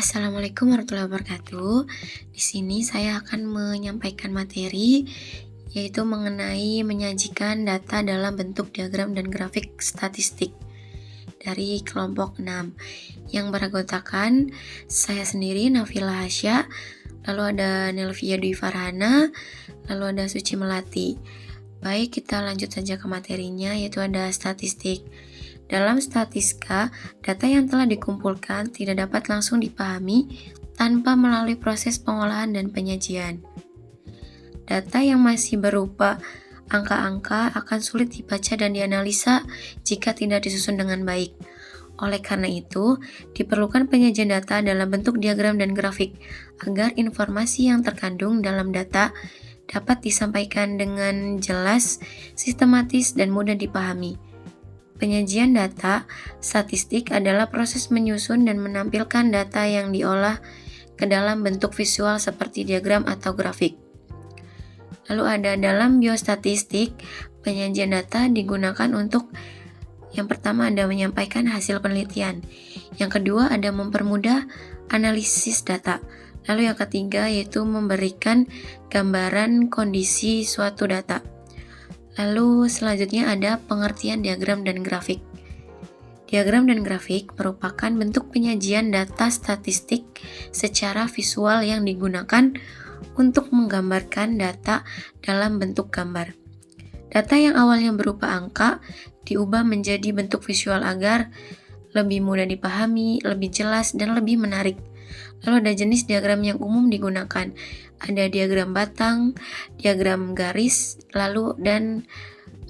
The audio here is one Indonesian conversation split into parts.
Assalamualaikum warahmatullahi wabarakatuh. Di sini saya akan menyampaikan materi yaitu mengenai menyajikan data dalam bentuk diagram dan grafik statistik dari kelompok 6 yang beranggotakan saya sendiri Nafila Hasya, lalu ada Nelvia Dwi Farhana, lalu ada Suci Melati. Baik, kita lanjut saja ke materinya, yaitu ada statistik. Dalam statistika, data yang telah dikumpulkan tidak dapat langsung dipahami tanpa melalui proses pengolahan dan penyajian. Data yang masih berupa angka-angka akan sulit dibaca dan dianalisa jika tidak disusun dengan baik. Oleh karena itu, diperlukan penyajian data dalam bentuk diagram dan grafik agar informasi yang terkandung dalam data dapat disampaikan dengan jelas, sistematis, dan mudah dipahami. Penyajian data statistik adalah proses menyusun dan menampilkan data yang diolah ke dalam bentuk visual seperti diagram atau grafik. Lalu ada dalam biostatistik, penyajian data digunakan untuk yang pertama ada menyampaikan hasil penelitian, yang kedua ada mempermudah analisis data, lalu yang ketiga yaitu memberikan gambaran kondisi suatu data. Lalu selanjutnya ada pengertian diagram dan grafik. Diagram dan grafik merupakan bentuk penyajian data statistik secara visual yang digunakan untuk menggambarkan data dalam bentuk gambar. Data yang awalnya berupa angka diubah menjadi bentuk visual agar lebih mudah dipahami, lebih jelas, dan lebih menarik. Lalu ada jenis diagram yang umum digunakan. Ada diagram batang, diagram garis, lalu dan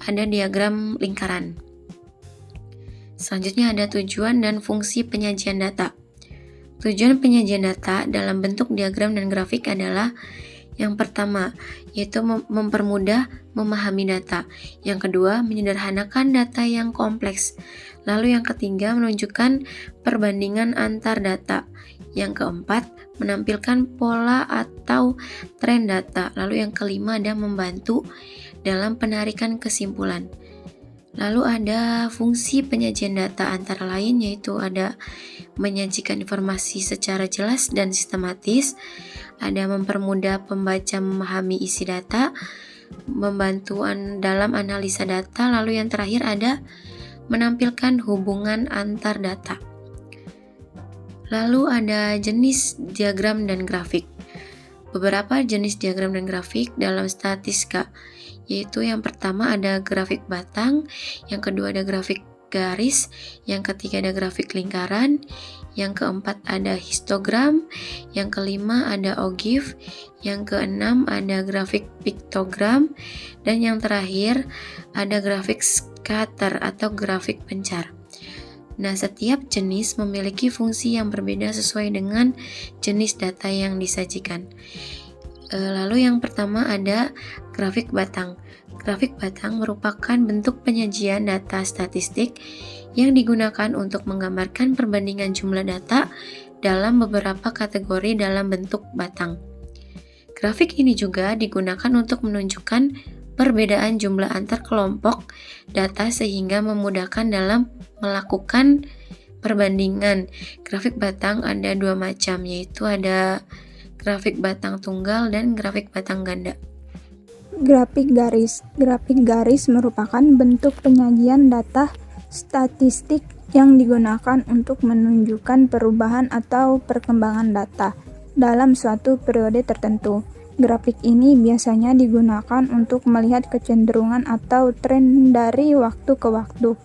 ada diagram lingkaran. Selanjutnya ada tujuan dan fungsi penyajian data. Tujuan penyajian data dalam bentuk diagram dan grafik adalah yang pertama, yaitu mempermudah memahami data. Yang kedua, menyederhanakan data yang kompleks. Lalu yang ketiga, menunjukkan perbandingan antar data. Yang keempat, menampilkan pola atau tren data. Lalu yang kelima, ada membantu dalam penarikan kesimpulan. Lalu ada fungsi penyajian data antara lain, yaitu ada menyajikan informasi secara jelas dan sistematis, ada mempermudah pembaca memahami isi data, membantu dalam analisa data, lalu yang terakhir ada menampilkan hubungan antar data. Lalu ada jenis diagram dan grafik. Beberapa jenis diagram dan grafik dalam statistika, yaitu yang pertama ada grafik batang, yang kedua ada grafik garis, yang ketiga ada grafik lingkaran, yang keempat ada histogram, yang kelima ada ogive, yang keenam ada grafik piktogram, dan yang terakhir ada grafik scatter atau grafik pencar. Nah, setiap jenis memiliki fungsi yang berbeda sesuai dengan jenis data yang disajikan. Lalu yang pertama ada grafik batang. Grafik batang merupakan bentuk penyajian data statistik yang digunakan untuk menggambarkan perbandingan jumlah data dalam beberapa kategori dalam bentuk batang. Grafik ini juga digunakan untuk menunjukkan perbedaan jumlah antar kelompok data sehingga memudahkan dalam melakukan perbandingan. Grafik batang ada dua macam, yaitu ada grafik batang tunggal dan grafik batang ganda. Grafik garis. Grafik garis merupakan bentuk penyajian data statistik yang digunakan untuk menunjukkan perubahan atau perkembangan data dalam suatu periode tertentu. Grafik ini biasanya digunakan untuk melihat kecenderungan atau tren dari waktu ke waktu.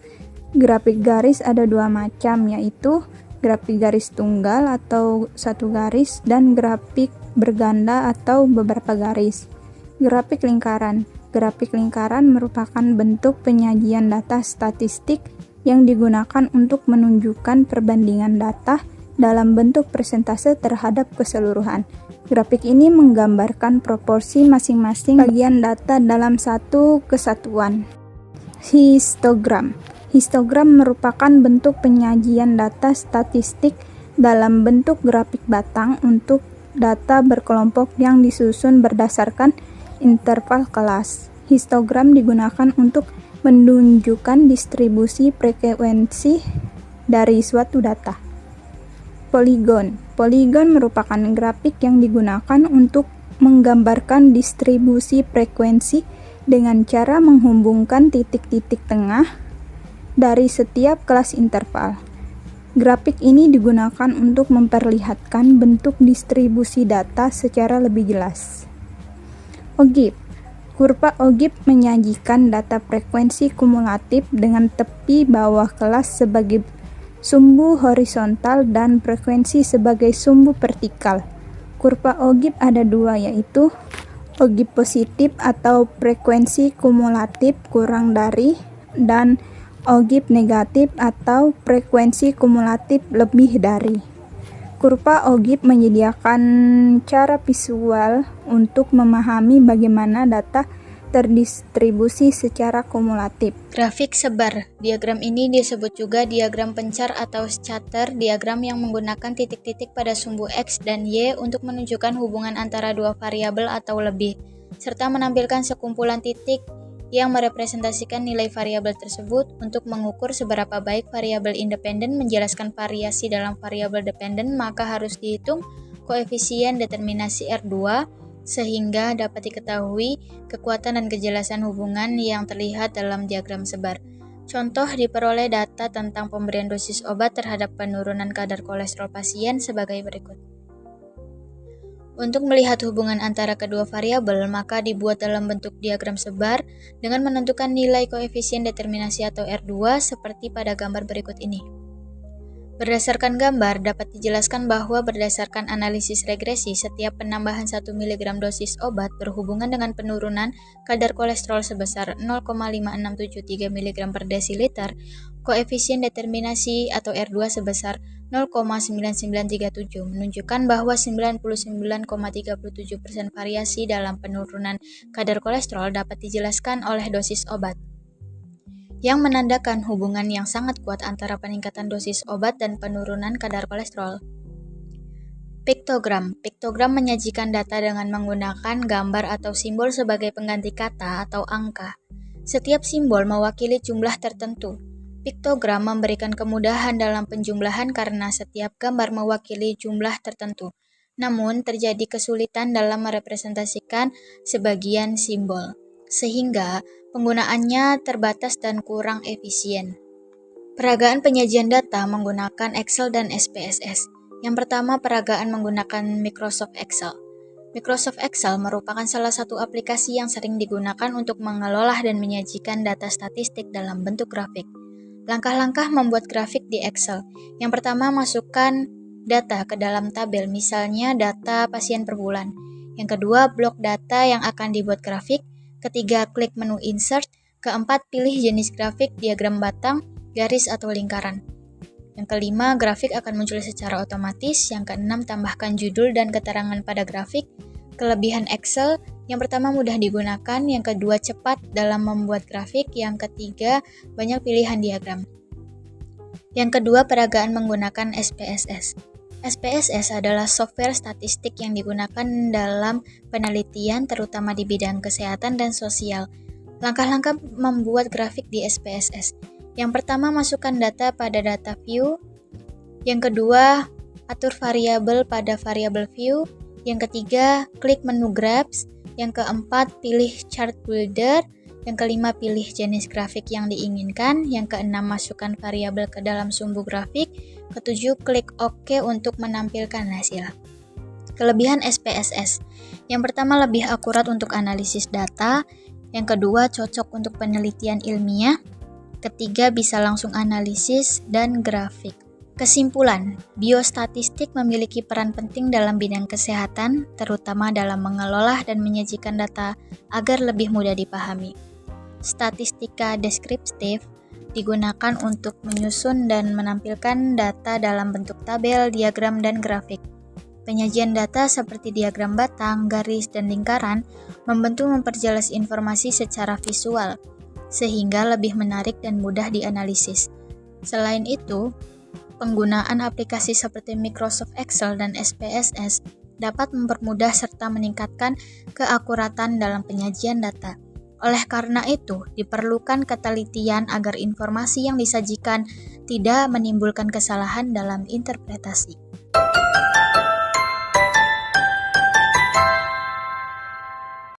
Grafik garis ada dua macam, yaitu grafik garis tunggal atau satu garis dan grafik berganda atau beberapa garis. Grafik lingkaran. Grafik lingkaran merupakan bentuk penyajian data statistik yang digunakan untuk menunjukkan perbandingan data dalam bentuk persentase terhadap keseluruhan. Grafik ini menggambarkan proporsi masing-masing bagian data dalam satu kesatuan. Histogram. Histogram merupakan bentuk penyajian data statistik dalam bentuk grafik batang untuk data berkelompok yang disusun berdasarkan interval kelas. Histogram digunakan untuk menunjukkan distribusi frekuensi dari suatu data. Poligon. Poligon merupakan grafik yang digunakan untuk menggambarkan distribusi frekuensi dengan cara menghubungkan titik-titik tengah dari setiap kelas interval. Grafik ini digunakan untuk memperlihatkan bentuk distribusi data secara lebih jelas. OGIF. Kurva OGIF menyajikan data frekuensi kumulatif dengan tepi bawah kelas sebagai sumbu horizontal dan frekuensi sebagai sumbu vertikal. Kurva OGIF ada dua, yaitu OGIF positif atau frekuensi kumulatif kurang dari, dan OGIF negatif atau frekuensi kumulatif lebih dari. Kurva OGIF menyediakan cara visual untuk memahami bagaimana data terdistribusi secara kumulatif. Grafik sebar. Diagram ini disebut juga diagram pencar atau scatter diagram yang menggunakan titik-titik pada sumbu X dan Y untuk menunjukkan hubungan antara dua variabel atau lebih, serta menampilkan sekumpulan titik yang merepresentasikan nilai variabel tersebut untuk mengukur seberapa baik variabel independen menjelaskan variasi dalam variabel dependen, maka harus dihitung koefisien determinasi R2 sehingga dapat diketahui kekuatan dan kejelasan hubungan yang terlihat dalam diagram sebar. Contoh diperoleh data tentang pemberian dosis obat terhadap penurunan kadar kolesterol pasien sebagai berikut. Untuk melihat hubungan antara kedua variabel, maka dibuat dalam bentuk diagram sebar dengan menentukan nilai koefisien determinasi atau R2 seperti pada gambar berikut ini. Berdasarkan gambar, dapat dijelaskan bahwa berdasarkan analisis regresi, setiap penambahan 1 mg dosis obat berhubungan dengan penurunan kadar kolesterol sebesar 0,5673 mg per desiliter, koefisien determinasi atau R2 sebesar 0,9937 menunjukkan bahwa 99,37% variasi dalam penurunan kadar kolesterol dapat dijelaskan oleh dosis obat, yang menandakan hubungan yang sangat kuat antara peningkatan dosis obat dan penurunan kadar kolesterol. Piktogram. Piktogram menyajikan data dengan menggunakan gambar atau simbol sebagai pengganti kata atau angka. Setiap simbol mewakili jumlah tertentu. Piktogram memberikan kemudahan dalam penjumlahan karena setiap gambar mewakili jumlah tertentu. Namun, terjadi kesulitan dalam merepresentasikan sebagian simbol, sehingga penggunaannya terbatas dan kurang efisien. Peragaan penyajian data menggunakan Excel dan SPSS. Yang pertama, peragaan menggunakan Microsoft Excel. Microsoft Excel merupakan salah satu aplikasi yang sering digunakan untuk mengelola dan menyajikan data statistik dalam bentuk grafik. Langkah-langkah membuat grafik di Excel. Yang pertama, masukkan data ke dalam tabel, misalnya data pasien per bulan. Yang kedua, blok data yang akan dibuat grafik. Ketiga, klik menu Insert. Keempat, pilih jenis grafik, diagram batang, garis, atau lingkaran. Yang kelima, grafik akan muncul secara otomatis. Yang keenam, tambahkan judul dan keterangan pada grafik. Kelebihan Excel, yang pertama mudah digunakan, yang kedua cepat dalam membuat grafik, yang ketiga banyak pilihan diagram. Yang kedua, peragaan menggunakan SPSS. SPSS adalah software statistik yang digunakan dalam penelitian terutama di bidang kesehatan dan sosial. Langkah-langkah membuat grafik di SPSS. Yang pertama, masukkan data pada data view. Yang kedua, atur variabel pada variabel view. Yang ketiga, klik menu Graphs. Yang keempat, pilih Chart Builder. Yang kelima, pilih jenis grafik yang diinginkan. Yang keenam, masukkan variabel ke dalam sumbu grafik. Ketujuh, klik OK untuk menampilkan hasil. Kelebihan SPSS. Yang pertama, lebih akurat untuk analisis data. Yang kedua, cocok untuk penelitian ilmiah. Ketiga, bisa langsung analisis dan grafik. Kesimpulan, biostatistik memiliki peran penting dalam bidang kesehatan, terutama dalam mengelola dan menyajikan data agar lebih mudah dipahami. Statistika deskriptif digunakan untuk menyusun dan menampilkan data dalam bentuk tabel, diagram, dan grafik. Penyajian data seperti diagram batang, garis, dan lingkaran membantu memperjelas informasi secara visual, sehingga lebih menarik dan mudah dianalisis. Selain itu, penggunaan aplikasi seperti Microsoft Excel dan SPSS dapat mempermudah serta meningkatkan keakuratan dalam penyajian data. Oleh karena itu, diperlukan ketelitian agar informasi yang disajikan tidak menimbulkan kesalahan dalam interpretasi.